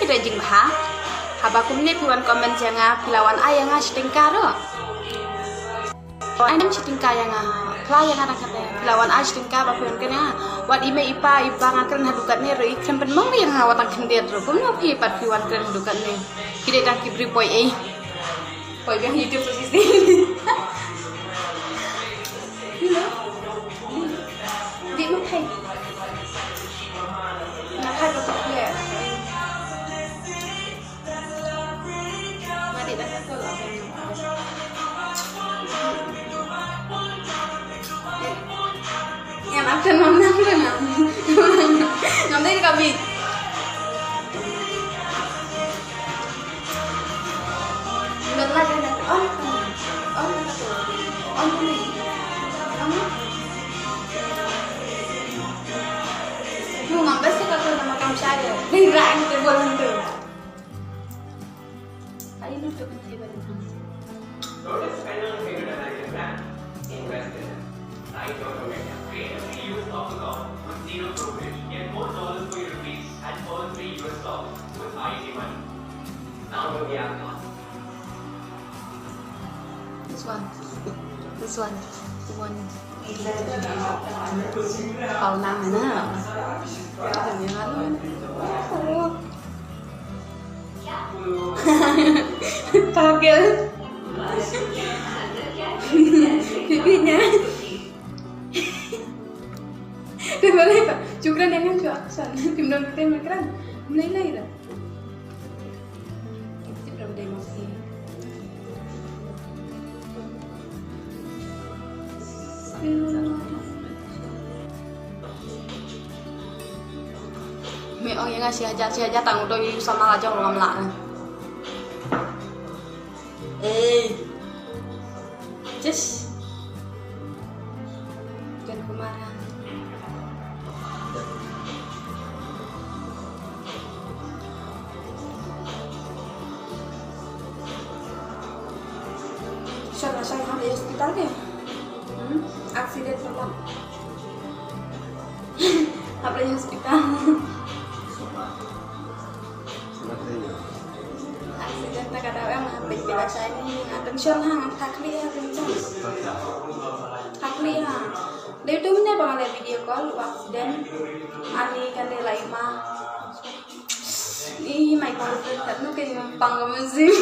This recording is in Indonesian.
rejing bah. Habakum ne piwan komen janga pilawan ayang astingkaro. Ayam sitingka yang pelayan anak katanya pilawan astingka bapion kena wat ime ipa ngakan hadukat ne roi kan penmong yang hawat akan dia rum no pi pat piwan kan hadukat ne kide tak kibri poi poi yang hidup posisi di mana thay nak thay betul ya mari dah betul lah yang akan menang nanti kami betul aja on ini lu ngambek sih kalau nama kamu saya dirang itu boleh tuh ayo lu coba sih balik This one. Kalau namanya, Pagel, pipinya, boleh pak, cukran yang cuak san, tim dong kita makan, mulai dah. Itu berapa emosi? Mẹ ơi yang ngasih aja tanggung tôi sama aja orang ngamla. Just jangan kemana. Saya di hospital deh. Aksiden pernah. Apa di hospital? Aksiden tak ada yang habis biasa ini. Attention hang takli ya kencang. Takli ya. Dia tu mana bang ada video call aksiden. Ani kan dia lain mah. Ih, my boyfriend kan nu kayak panggung musik.